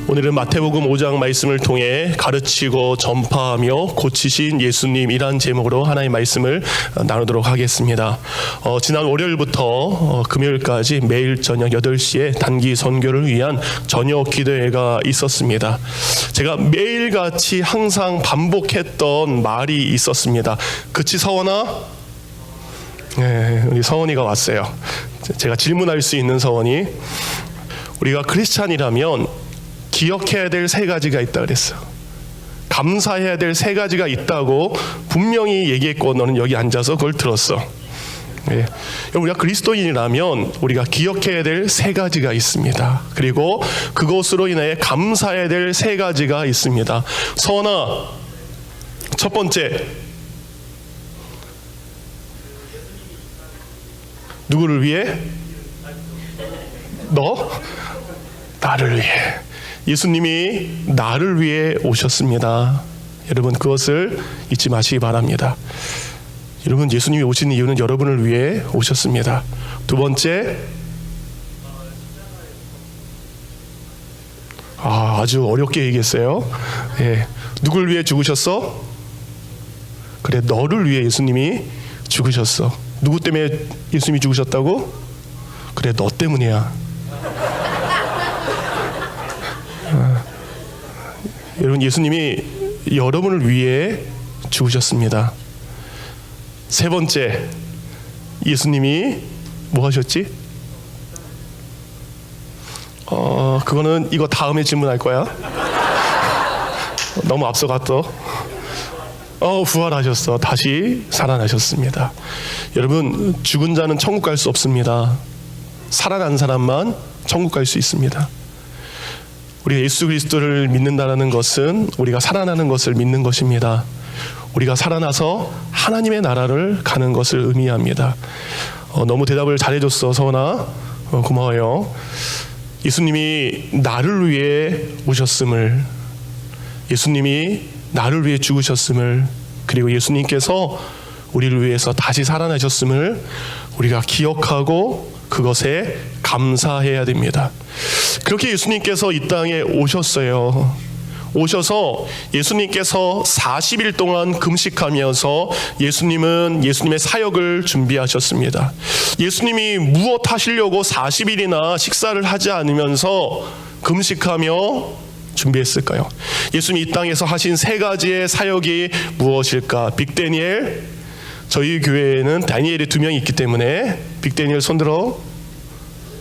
오늘은 마태복음 5장 말씀을 통해 가르치고 전파하며 고치신 예수님이란 제목으로 하나님의 말씀을 나누도록 하겠습니다. 지난 월요일부터 금요일까지 매일 저녁 8시에 단기 선교를 위한 저녁 기도회가 있었습니다. 제가 매일같이 항상 반복했던 말이 있었습니다. 그치 서원아? 네, 우리 서원이가 왔어요. 제가 질문할 수 있는 서원이, 우리가 크리스찬이라면 기억해야 될 3가지가 있다 그랬어. 감사해야 될 3가지가 있다고 분명히 얘기했고 너는 여기 앉아서 그걸 들었어. 네. 우리가 그리스도인이라면 우리가 기억해야 될 3가지가 있습니다. 그리고 그것으로 인해 감사해야 될 3가지가 있습니다. 서원아, 첫 번째, 누구를 위해? 너? 나를 위해. 예수님이 나를 위해 오셨습니다. 여러분, 그것을 잊지 마시기 바랍니다. 여러분, 예수님이 오신 이유는 여러분을 위해 오셨습니다. 두 번째, 아주 어렵게 얘기했어요. 예. 누굴 위해 죽으셨어? 그래, 너를 위해 예수님이 죽으셨어. 누구 때문에 예수님이 죽으셨다고? 그래, 너 때문이야. 여러분, 예수님이 여러분을 위해 죽으셨습니다. 세 번째, 예수님이 뭐 하셨지? 그거는 이거 다음에 질문할 거야. 너무 앞서갔어. 부활하셨어. 다시 살아나셨습니다. 여러분, 죽은 자는 천국 갈 수 없습니다. 살아난 사람만 천국 갈 수 있습니다. 우리가 예수 그리스도를 믿는다는 것은 우리가 살아나는 것을 믿는 것입니다. 우리가 살아나서 하나님의 나라를 가는 것을 의미합니다. 너무 대답을 잘해줬어, 서원아. 고마워요. 예수님이 나를 위해 오셨음을, 예수님이 나를 위해 죽으셨음을, 그리고 예수님께서 우리를 위해서 다시 살아나셨음을 우리가 기억하고 그것에 감사해야 됩니다. 그렇게 예수님께서 이 땅에 오셨어요. 오셔서 예수님께서 40일 동안 금식하면서 예수님의 사역을 준비하셨습니다. 예수님이 무엇 하시려고 40일이나 식사를 하지 않으면서 금식하며 준비했을까요? 예수님이 이 땅에서 하신 3가지의 사역이 무엇일까? 빅데니엘, 저희 교회에는 다니엘이 2명이 있기 때문에 빅데니엘 손들어.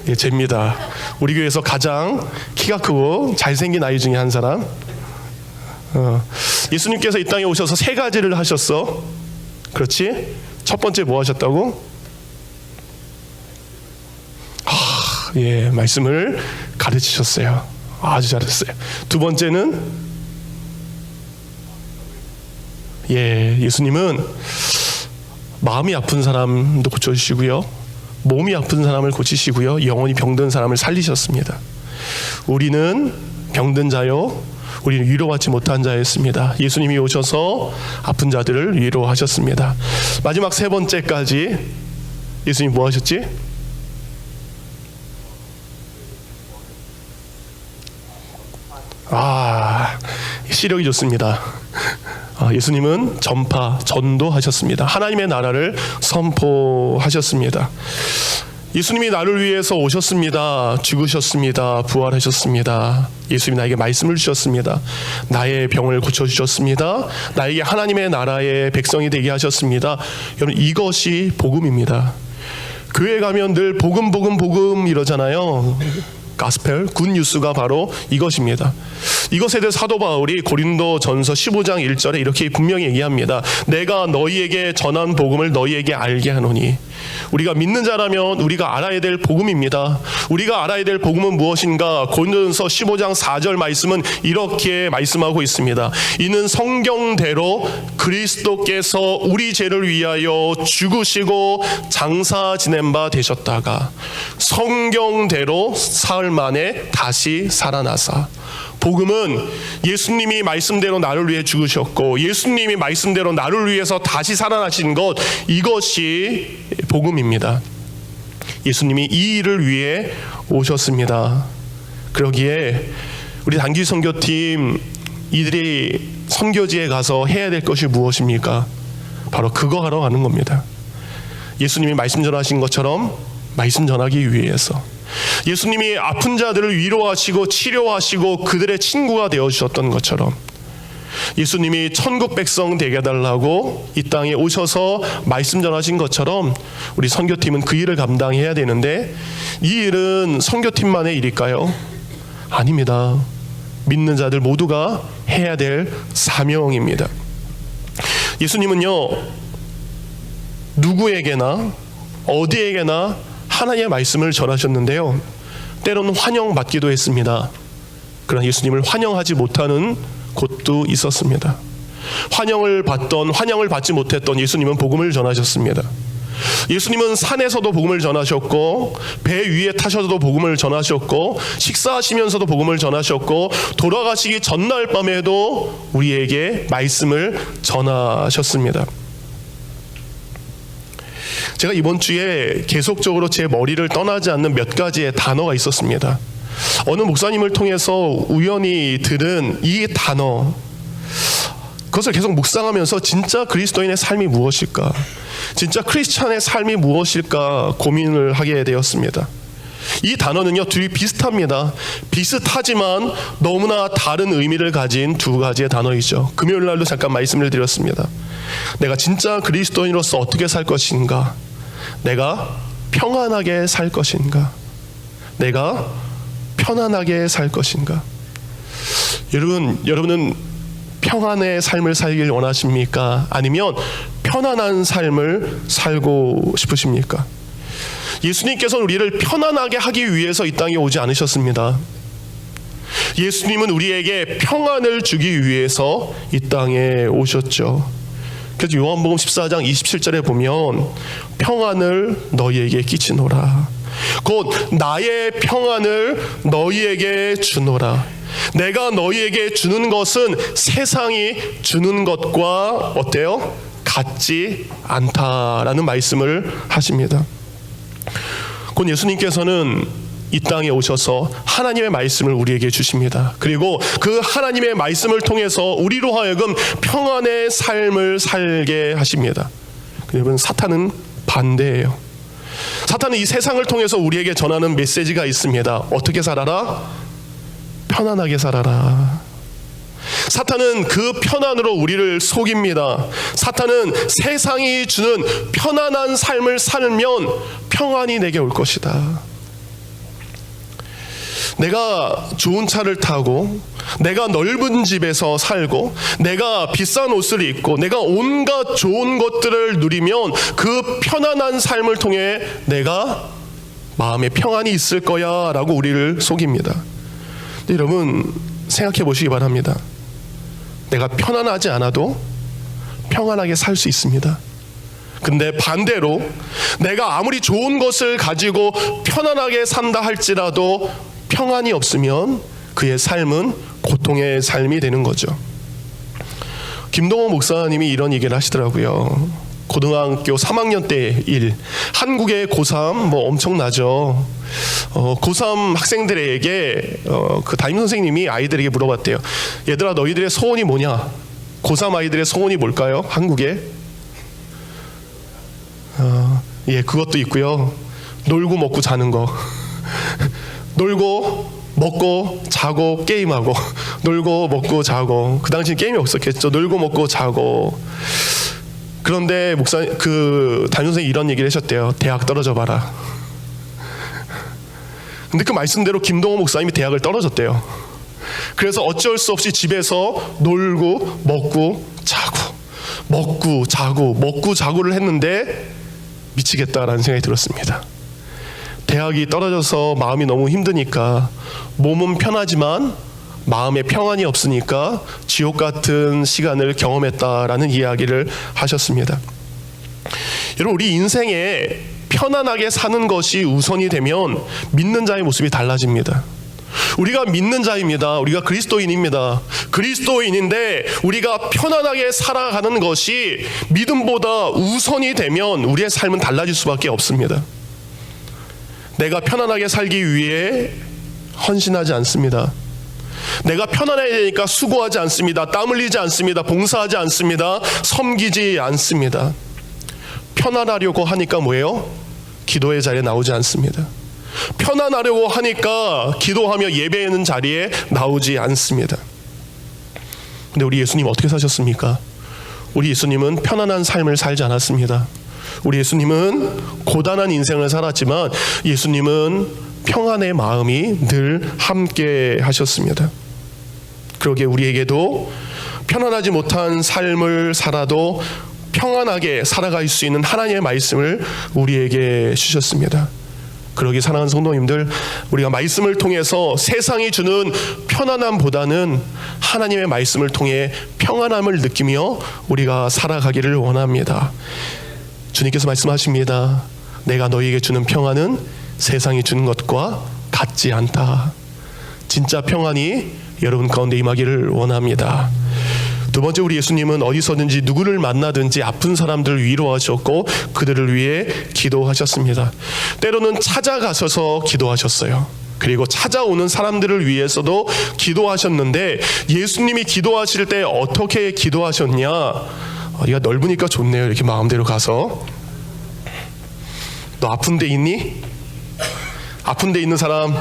예, 잽니다. 우리 교회에서 가장 키가 크고 잘생긴 아이 중에 한 사람. 예수님께서 이 땅에 오셔서 3가지를 하셨어. 그렇지? 첫 번째 뭐 하셨다고? 예, 말씀을 가르치셨어요. 아주 잘했어요. 두 번째는, 예수님은 마음이 아픈 사람도 고쳐주시고요, 몸이 아픈 사람을 고치시고요, 영혼이 병든 사람을 살리셨습니다. 우리는 병든 자요, 우리는 위로받지 못한 자였습니다. 예수님이 오셔서 아픈 자들을 위로하셨습니다. 마지막 3번째까지 예수님 뭐 하셨지? 시력이 좋습니다. 예수님은 전도하셨습니다. 하나님의 나라를 선포하셨습니다. 예수님이 나를 위해서 오셨습니다. 죽으셨습니다. 부활하셨습니다. 예수님이 나에게 말씀을 주셨습니다. 나의 병을 고쳐주셨습니다. 나에게 하나님의 나라의 백성이 되게 하셨습니다. 여러분, 이것이 복음입니다. 교회 가면 늘 복음 이러잖아요. 가스펠, 굿뉴스가 바로 이것입니다. 이것에 대해 사도 바울이 고린도전서 15장 1절에 이렇게 분명히 얘기합니다. 내가 너희에게 전한 복음을 너희에게 알게 하노니. 우리가 믿는 자라면 우리가 알아야 될 복음입니다. 우리가 알아야 될 복음은 무엇인가? 고린도전서 15장 4절 말씀은 이렇게 말씀하고 있습니다. 이는 성경대로 그리스도께서 우리 죄를 위하여 죽으시고 장사 지낸 바 되셨다가 성경대로 사흘 만에 다시 살아나사. 복음은 예수님이 말씀대로 나를 위해 죽으셨고 예수님이 말씀대로 나를 위해서 다시 살아나신 것, 이것이 복음입니다. 예수님이 이 일을 위해 오셨습니다. 그러기에 우리 단기 선교팀 이들이 선교지에 가서 해야 될 것이 무엇입니까? 바로 그거 하러 가는 겁니다. 예수님이 말씀 전하신 것처럼 말씀 전하기 위해서, 예수님이 아픈 자들을 위로하시고 치료하시고 그들의 친구가 되어주셨던 것처럼, 예수님이 천국 백성 되게 해달라고 이 땅에 오셔서 말씀 전하신 것처럼 우리 선교팀은 그 일을 감당해야 되는데, 이 일은 선교팀만의 일일까요? 아닙니다. 믿는 자들 모두가 해야 될 사명입니다. 예수님은요, 누구에게나 어디에게나 하나님의 말씀을 전하셨는데요, 때로는 환영받기도 했습니다. 그러나 예수님을 환영하지 못하는 곳도 있었습니다. 환영을 받던 환영을 받지 못했던 예수님은 복음을 전하셨습니다. 예수님은 산에서도 복음을 전하셨고, 배 위에 타셔서도 복음을 전하셨고, 식사하시면서도 복음을 전하셨고, 돌아가시기 전날 밤에도 우리에게 말씀을 전하셨습니다. 제가 이번 주에 계속적으로 제 머리를 떠나지 않는 몇 가지의 단어가 있었습니다. 어느 목사님을 통해서 우연히 들은 이 단어, 그것을 계속 묵상하면서 진짜 그리스도인의 삶이 무엇일까, 진짜 크리스찬의 삶이 무엇일까 고민을 하게 되었습니다. 이 단어는요, 둘이 비슷합니다. 비슷하지만 너무나 다른 의미를 가진 두 가지의 단어이죠. 금요일 날도 잠깐 말씀을 드렸습니다. 내가 진짜 그리스도인으로서 어떻게 살 것인가, 내가 평안하게 살 것인가, 내가 편안하게 살 것인가. 여러분은 평안의 삶을 살길 원하십니까? 아니면 편안한 삶을 살고 싶으십니까? 예수님께서는 우리를 편안하게 하기 위해서 이 땅에 오지 않으셨습니다. 예수님은 우리에게 평안을 주기 위해서 이 땅에 오셨죠. 그래서 요한복음 14장 27절에 보면 평안을 너희에게 끼치노라, 곧 나의 평안을 너희에게 주노라. 내가 너희에게 주는 것은 세상이 주는 것과 어때요? 같지 않다라는 말씀을 하십니다. 곧 예수님께서는 이 땅에 오셔서 하나님의 말씀을 우리에게 주십니다. 그리고 그 하나님의 말씀을 통해서 우리로 하여금 평안의 삶을 살게 하십니다. 여러분, 사탄은 반대예요. 사탄은 이 세상을 통해서 우리에게 전하는 메시지가 있습니다. 어떻게 살아라? 편안하게 살아라. 사탄은 그 편안으로 우리를 속입니다. 사탄은 세상이 주는 편안한 삶을 살면 평안이 내게 올 것이다. 내가 좋은 차를 타고, 내가 넓은 집에서 살고, 내가 비싼 옷을 입고, 내가 온갖 좋은 것들을 누리면 그 편안한 삶을 통해 내가 마음에 평안이 있을 거야 라고 우리를 속입니다. 근데 여러분, 생각해 보시기 바랍니다. 내가 편안하지 않아도 평안하게 살 수 있습니다. 근데 반대로 내가 아무리 좋은 것을 가지고 편안하게 산다 할지라도 평안이 없으면 그의 삶은 고통의 삶이 되는 거죠. 김동호 목사님이 이런 얘기를 하시더라고요. 고등학교 3학년 때 일, 한국의 고3 뭐 엄청나죠. 고3 학생들에게 그 담임 선생님이 아이들에게 물어봤대요. 얘들아, 너희들의 소원이 뭐냐? 고3 아이들의 소원이 뭘까요? 한국에? 예, 그것도 있고요. 놀고 먹고 자는 거. 놀고 먹고 자고 게임하고, 놀고 먹고 자고. 그 당시엔 게임이 없었겠죠. 놀고 먹고 자고. 그런데 그 담임 선생님이 이런 얘기를 하셨대요. 대학 떨어져 봐라. 근데 그 말씀대로 김동호 목사님이 대학을 떨어졌대요. 그래서 어쩔 수 없이 집에서 놀고 먹고 자고, 먹고 자고, 먹고 자고를 했는데 미치겠다라는 생각이 들었습니다. 대학이 떨어져서 마음이 너무 힘드니까, 몸은 편하지만 마음에 평안이 없으니까 지옥 같은 시간을 경험했다라는 이야기를 하셨습니다. 여러분, 우리 인생에 편안하게 사는 것이 우선이 되면 믿는 자의 모습이 달라집니다. 우리가 믿는 자입니다. 우리가 그리스도인입니다. 그리스도인인데 우리가 편안하게 살아가는 것이 믿음보다 우선이 되면 우리의 삶은 달라질 수밖에 없습니다. 내가 편안하게 살기 위해 헌신하지 않습니다. 내가 편안해야 되니까 수고하지 않습니다. 땀 흘리지 않습니다. 봉사하지 않습니다. 섬기지 않습니다. 편안하려고 하니까 뭐예요? 기도의 자리에 나오지 않습니다. 편안하려고 하니까 기도하며 예배하는 자리에 나오지 않습니다. 근데 우리 예수님 어떻게 사셨습니까? 우리 예수님은 편안한 삶을 살지 않았습니다. 우리 예수님은 고단한 인생을 살았지만 예수님은 평안의 마음이 늘 함께 하셨습니다. 그러기에 우리에게도 편안하지 못한 삶을 살아도 평안하게 살아갈 수 있는 하나님의 말씀을 우리에게 주셨습니다. 그러기에 사랑하는 성도님들, 우리가 말씀을 통해서 세상이 주는 편안함보다는 하나님의 말씀을 통해 평안함을 느끼며 우리가 살아가기를 원합니다. 주님께서 말씀하십니다. 내가 너희에게 주는 평안은 세상이 주는 것과 같지 않다. 진짜 평안이 여러분 가운데 임하기를 원합니다. 두 번째, 우리 예수님은 어디서든지 누구를 만나든지 아픈 사람들을 위로하셨고 그들을 위해 기도하셨습니다. 때로는 찾아가셔서 기도하셨어요. 그리고 찾아오는 사람들을 위해서도 기도하셨는데 예수님이 기도하실 때 어떻게 기도하셨냐? 여기가 넓으니까 좋네요. 이렇게 마음대로 가서, 너 아픈 데 있니? 아픈 데 있는 사람,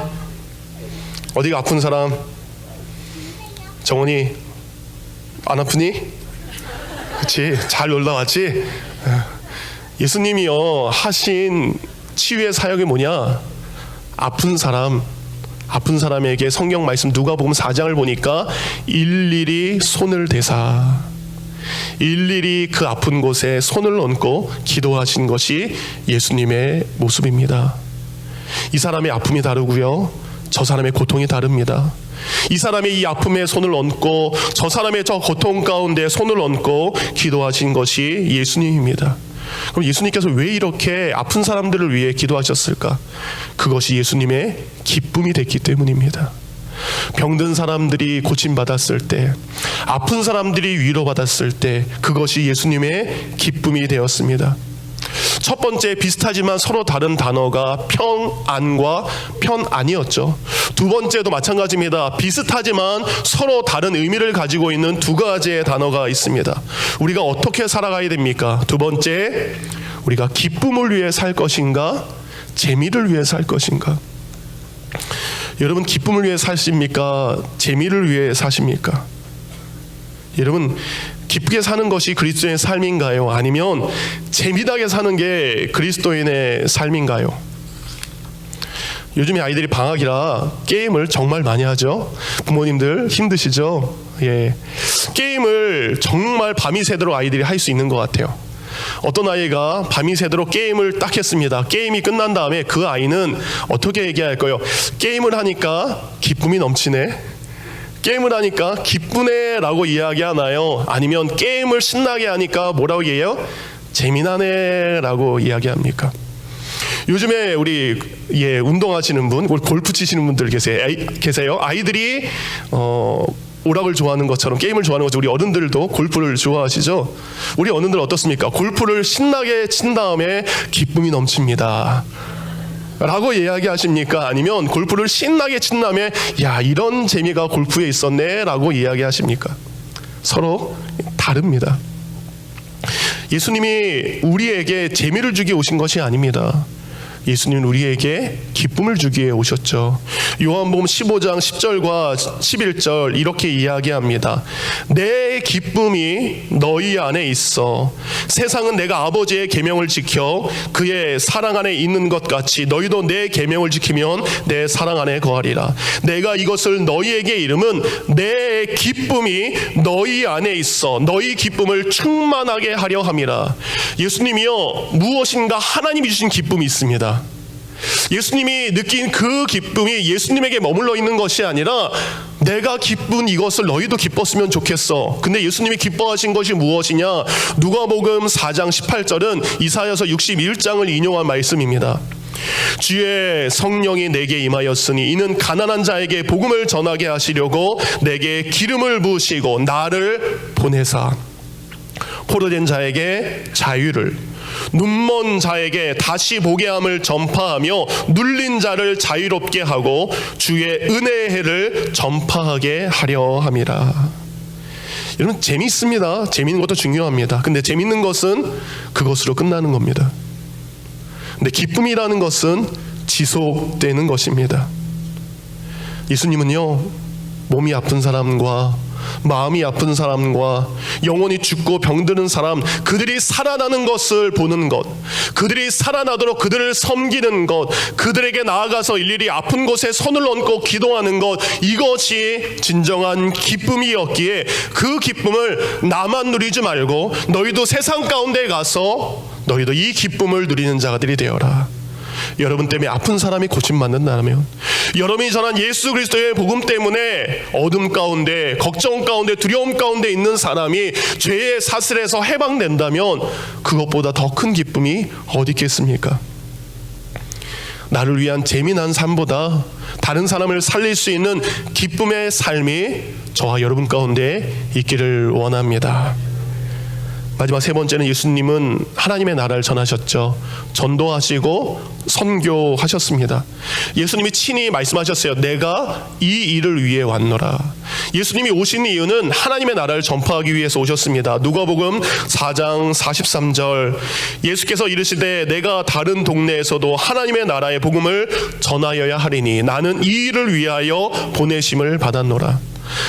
어디가 아픈 사람? 정원이 안 아프니? 그치, 잘 놀다 왔지? 예수님이요 하신 치유의 사역이 뭐냐? 아픈 사람에게 성경 말씀 누가복음 4장을 보니까 일일이 손을 대사, 일일이 그 아픈 곳에 손을 얹고 기도하신 것이 예수님의 모습입니다. 이 사람의 아픔이 다르고요, 저 사람의 고통이 다릅니다. 이 사람의 이 아픔에 손을 얹고 저 사람의 저 고통 가운데 손을 얹고 기도하신 것이 예수님입니다. 그럼 예수님께서 왜 이렇게 아픈 사람들을 위해 기도하셨을까? 그것이 예수님의 기쁨이 됐기 때문입니다. 병든 사람들이 고침받았을 때, 아픈 사람들이 위로받았을 때 그것이 예수님의 기쁨이 되었습니다. 첫 번째, 비슷하지만 서로 다른 단어가 평안과 편안이었죠. 두 번째도 마찬가지입니다. 비슷하지만 서로 다른 의미를 가지고 있는 두 가지의 단어가 있습니다. 우리가 어떻게 살아가야 됩니까? 두 번째, 우리가 기쁨을 위해 살 것인가, 재미를 위해 살 것인가? 여러분, 기쁨을 위해 사십니까? 재미를 위해 사십니까? 여러분, 기쁘게 사는 것이 그리스도인의 삶인가요? 아니면 재미나게 사는 게 그리스도인의 삶인가요? 요즘에 아이들이 방학이라 게임을 정말 많이 하죠. 부모님들 힘드시죠? 예. 게임을 정말 밤이 새도록 아이들이 할 수 있는 것 같아요. 어떤 아이가 밤이 새도록 게임을 딱 했습니다. 게임이 끝난 다음에 그 아이는 어떻게 얘기할까요? 게임을 하니까 기쁨이 넘치네, 게임을 하니까 기쁘네 라고 이야기하나요? 아니면 게임을 신나게 하니까 뭐라고 얘기해요? 재미나네 라고 이야기합니까? 요즘에 우리 운동하시는 분, 골프 치시는 분들 계세요. 아이들이 오락을 좋아하는 것처럼, 게임을 좋아하는 것처럼 우리 어른들도 골프를 좋아하시죠? 우리 어른들 어떻습니까? 골프를 신나게 친 다음에 기쁨이 넘칩니다 라고 이야기하십니까? 아니면 골프를 신나게 친 다음에 야, 이런 재미가 골프에 있었네 라고 이야기하십니까? 서로 다릅니다. 예수님이 우리에게 재미를 주기 오신 것이 아닙니다. 예수님은 우리에게 기쁨을 주기 위해 오셨죠. 요한복음 15장 10절과 11절 이렇게 이야기합니다. 내 기쁨이 너희 안에 있어. 세상은 내가 아버지의 계명을 지켜 그의 사랑 안에 있는 것 같이 너희도 내 계명을 지키면 내 사랑 안에 거하리라. 내가 이것을 너희에게 이름은 내 기쁨이 너희 안에 있어 너희 기쁨을 충만하게 하려 함이라. 예수님이요, 무엇인가 하나님이 주신 기쁨이 있습니다. 예수님이 느낀 그 기쁨이 예수님에게 머물러 있는 것이 아니라 내가 기쁜 이것을 너희도 기뻤으면 좋겠어. 근데 예수님이 기뻐하신 것이 무엇이냐? 누가복음 4장 18절은 이사야서 61장을 인용한 말씀입니다. 주의 성령이 내게 임하였으니 이는 가난한 자에게 복음을 전하게 하시려고 내게 기름을 부으시고 나를 보내사 포로된 자에게 자유를, 눈먼 자에게 다시 보게 함을 전파하며 눌린 자를 자유롭게 하고 주의 은혜의 해를 전파하게 하려 함이라. 여러분, 재미있습니다. 재미있는 것도 중요합니다. 근데 재미있는 것은 그것으로 끝나는 겁니다. 근데 기쁨이라는 것은 지속되는 것입니다. 예수님은요, 몸이 아픈 사람과 마음이 아픈 사람과 영혼이 죽고 병드는 사람, 그들이 살아나는 것을 보는 것, 그들이 살아나도록 그들을 섬기는 것, 그들에게 나아가서 일일이 아픈 곳에 손을 얹고 기도하는 것, 이것이 진정한 기쁨이었기에 그 기쁨을 나만 누리지 말고 너희도 세상 가운데 가서 너희도 이 기쁨을 누리는 자들이 되어라. 여러분 때문에 아픈 사람이 고침받는다면, 여러분이 전한 예수 그리스도의 복음 때문에 어둠 가운데, 걱정 가운데, 두려움 가운데 있는 사람이 죄의 사슬에서 해방된다면 그것보다 더 큰 기쁨이 어디 있겠습니까? 나를 위한 재미난 삶보다 다른 사람을 살릴 수 있는 기쁨의 삶이 저와 여러분 가운데 있기를 원합니다. 마지막 세 번째는 예수님은 하나님의 나라를 전하셨죠. 전도하시고 선교하셨습니다. 예수님이 친히 말씀하셨어요. 내가 이 일을 위해 왔노라. 예수님이 오신 이유는 하나님의 나라를 전파하기 위해서 오셨습니다. 누가복음 4장 43절, 예수께서 이르시되 내가 다른 동네에서도 하나님의 나라의 복음을 전하여야 하리니 나는 이 일을 위하여 보내심을 받았노라.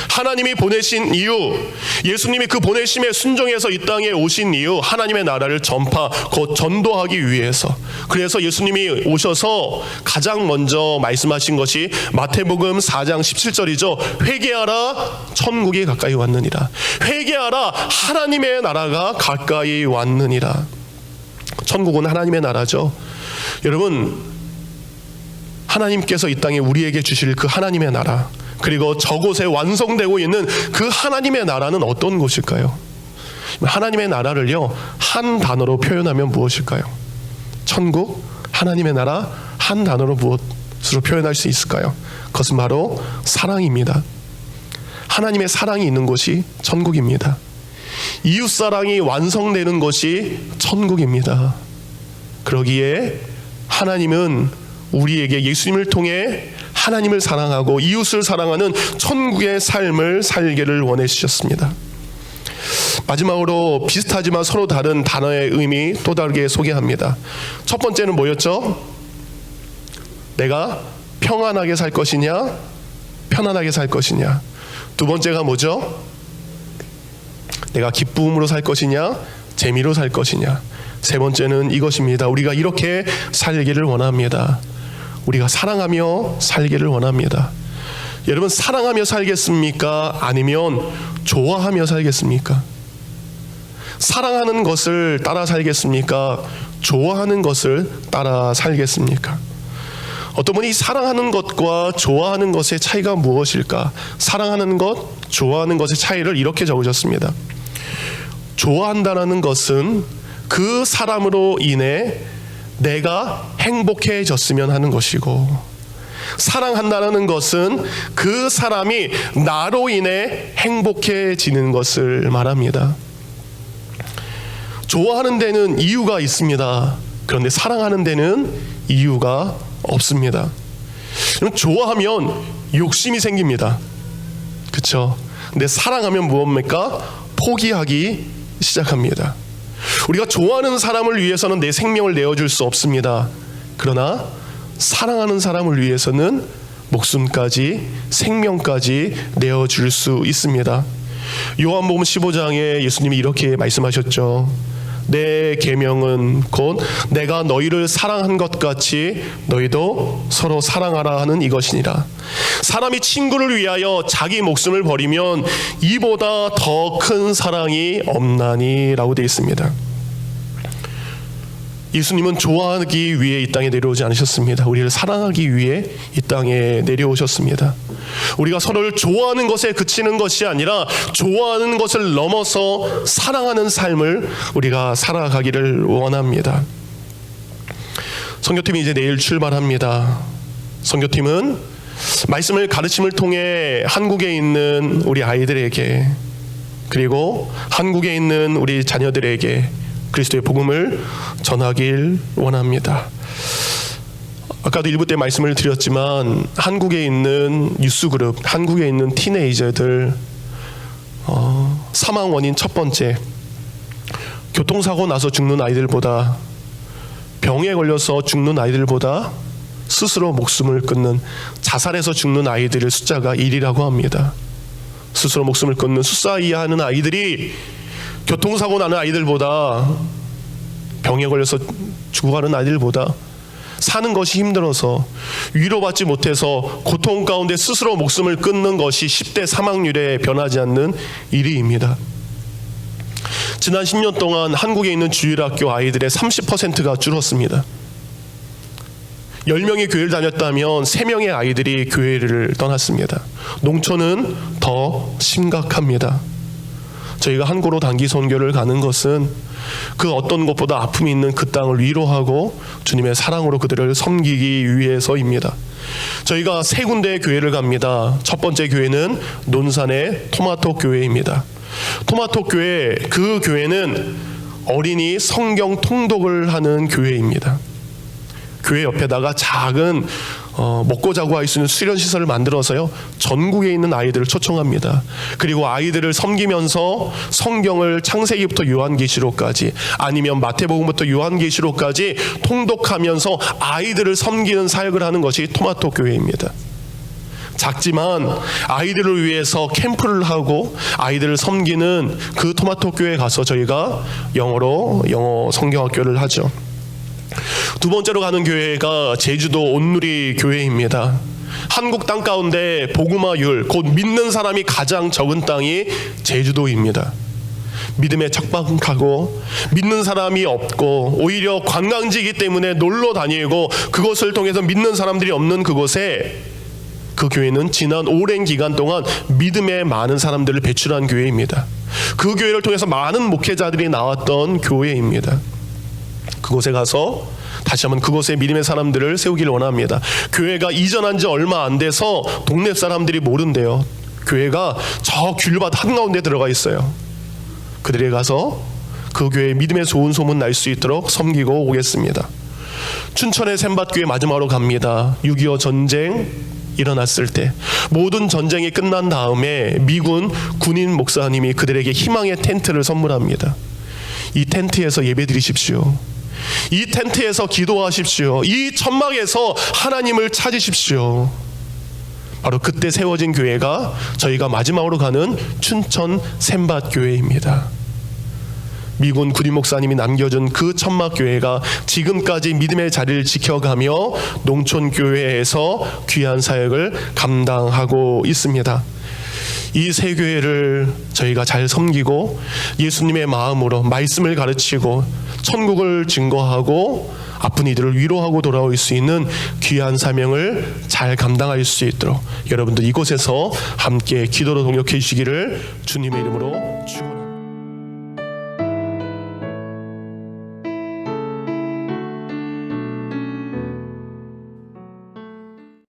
하나님이 보내신 이유, 예수님이 그 보내심에 순종해서 이 땅에 오신 이유, 하나님의 나라를 전파, 곧 전도하기 위해서. 그래서 예수님이 오셔서 가장 먼저 말씀하신 것이 마태복음 4장 17절이죠. 회개하라, 천국이 가까이 왔느니라. 회개하라, 하나님의 나라가 가까이 왔느니라. 천국은 하나님의 나라죠. 여러분, 하나님께서 이 땅에 우리에게 주실 그 하나님의 나라, 그리고 저곳에 완성되고 있는 그 하나님의 나라는 어떤 곳일까요? 하나님의 나라를요, 한 단어로 표현하면 무엇일까요? 천국, 하나님의 나라, 한 단어로 무엇으로 표현할 수 있을까요? 그것은 바로 사랑입니다. 하나님의 사랑이 있는 곳이 천국입니다. 이웃사랑이 완성되는 곳이 천국입니다. 그러기에 하나님은 우리에게 예수님을 통해 하나님을 사랑하고 이웃을 사랑하는 천국의 삶을 살기를 원해주셨습니다. 마지막으로 비슷하지만 서로 다른 단어의 의미 또 다르게 소개합니다. 첫 번째는 뭐였죠? 내가 평안하게 살 것이냐, 편안하게 살 것이냐. 두 번째가 뭐죠? 내가 기쁨으로 살 것이냐, 재미로 살 것이냐. 세 번째는 이것입니다. 우리가 이렇게 살기를 원합니다. 우리가 사랑하며 살기를 원합니다. 여러분, 사랑하며 살겠습니까? 아니면 좋아하며 살겠습니까? 사랑하는 것을 따라 살겠습니까? 좋아하는 것을 따라 살겠습니까? 어떤 분이 사랑하는 것과 좋아하는 것의 차이가 무엇일까? 사랑하는 것, 좋아하는 것의 차이를 이렇게 적으셨습니다. 좋아한다는 것은 그 사람으로 인해 내가 행복해졌으면 하는 것이고, 사랑한다는 것은 그 사람이 나로 인해 행복해지는 것을 말합니다. 좋아하는 데는 이유가 있습니다. 그런데 사랑하는 데는 이유가 없습니다. 좋아하면 욕심이 생깁니다. 그렇죠? 근데 사랑하면 무엇입니까? 포기하기 시작합니다. 우리가 좋아하는 사람을 위해서는 내 생명을 내어줄 수 없습니다. 그러나 사랑하는 사람을 위해서는 목숨까지, 생명까지 내어줄 수 있습니다. 요한복음 15장에 예수님이 이렇게 말씀하셨죠. 내 계명은 곧 내가 너희를 사랑한 것 같이 너희도 서로 사랑하라 하는 이것이니라. 사람이 친구를 위하여 자기 목숨을 버리면 이보다 더 큰 사랑이 없나니 라고 되어 있습니다. 예수님은 좋아하기 위해 이 땅에 내려오지 않으셨습니다. 우리를 사랑하기 위해 이 땅에 내려오셨습니다. 우리가 서로를 좋아하는 것에 그치는 것이 아니라 좋아하는 것을 넘어서 사랑하는 삶을 우리가 살아가기를 원합니다. 선교팀이 이제 내일 출발합니다. 선교팀은 말씀을 가르침을 통해 한국에 있는 우리 아이들에게, 그리고 한국에 있는 우리 자녀들에게, 그리스도의 복음을 전하길 원합니다. 아까도 일부 때 말씀을 드렸지만 한국에 있는 유스그룹, 한국에 있는 티네이저들 사망 원인 첫 번째, 교통사고 나서 죽는 아이들보다, 병에 걸려서 죽는 아이들보다 스스로 목숨을 끊는, 자살해서 죽는 아이들의 숫자가 1위라고 합니다. 스스로 목숨을 끊는 수사이하는 아이들이 교통사고 나는 아이들보다, 병에 걸려서 죽어가는 아이들보다 사는 것이 힘들어서 위로받지 못해서 고통 가운데 스스로 목숨을 끊는 것이 10대 사망률에 변하지 않는 1위입니다. 지난 10년 동안 한국에 있는 주일학교 아이들의 30%가 줄었습니다. 10명이 교회를 다녔다면 3명의 아이들이 교회를 떠났습니다. 농촌은 더 심각합니다. 저희가 한국으로 단기 선교를 가는 것은 그 어떤 것보다 아픔이 있는 그 땅을 위로하고 주님의 사랑으로 그들을 섬기기 위해서입니다. 저희가 3군데의 교회를 갑니다. 첫 번째 교회는 논산의 토마토 교회입니다. 토마토 교회, 그 교회는 어린이 성경 통독을 하는 교회입니다. 교회 옆에다가 작은 먹고 자고 할 수 있는 수련 시설을 만들어서요, 전국에 있는 아이들을 초청합니다. 그리고 아이들을 섬기면서 성경을 창세기부터 요한계시록까지, 아니면 마태복음부터 요한계시록까지 통독하면서 아이들을 섬기는 사역을 하는 것이 토마토 교회입니다. 작지만 아이들을 위해서 캠프를 하고 아이들을 섬기는 그 토마토 교회에 가서 저희가 영어 성경학교를 하죠. 두 번째로 가는 교회가 제주도 온누리 교회입니다. 한국 땅 가운데 복음화율, 곧 믿는 사람이 가장 적은 땅이 제주도입니다. 믿음에 척박하고 믿는 사람이 없고 오히려 관광지이기 때문에 놀러 다니고 그것을 통해서 믿는 사람들이 없는 그곳에, 그 교회는 지난 오랜 기간 동안 믿음에 많은 사람들을 배출한 교회입니다. 그 교회를 통해서 많은 목회자들이 나왔던 교회입니다. 그곳에 가서 다시 한번 그곳에 믿음의 사람들을 세우기를 원합니다. 교회가 이전한 지 얼마 안 돼서 동네 사람들이 모른대요. 교회가 저 귤밭 한가운데 들어가 있어요. 그들에 가서 그 교회의 믿음의 좋은 소문 날 수 있도록 섬기고 오겠습니다. 춘천의 샘밭교회 마지막으로 갑니다. 6.25 전쟁 일어났을 때, 모든 전쟁이 끝난 다음에 미군 군인 목사님이 그들에게 희망의 텐트를 선물합니다. 이 텐트에서 예배 드리십시오. 이 텐트에서 기도하십시오. 이 천막에서 하나님을 찾으십시오. 바로 그때 세워진 교회가 저희가 마지막으로 가는 춘천 샘밭교회입니다. 미군 군인 목사님이 남겨준 그 천막교회가 지금까지 믿음의 자리를 지켜가며 농촌교회에서 귀한 사역을 감당하고 있습니다. 이 세 교회를 저희가 잘 섬기고 예수님의 마음으로 말씀을 가르치고 천국을 증거하고 아픈 이들을 위로하고 돌아올 수 있는 귀한 사명을 잘 감당할 수 있도록 여러분들 이곳에서 함께 기도로 동역해 주시기를 주님의 이름으로 축원합니다.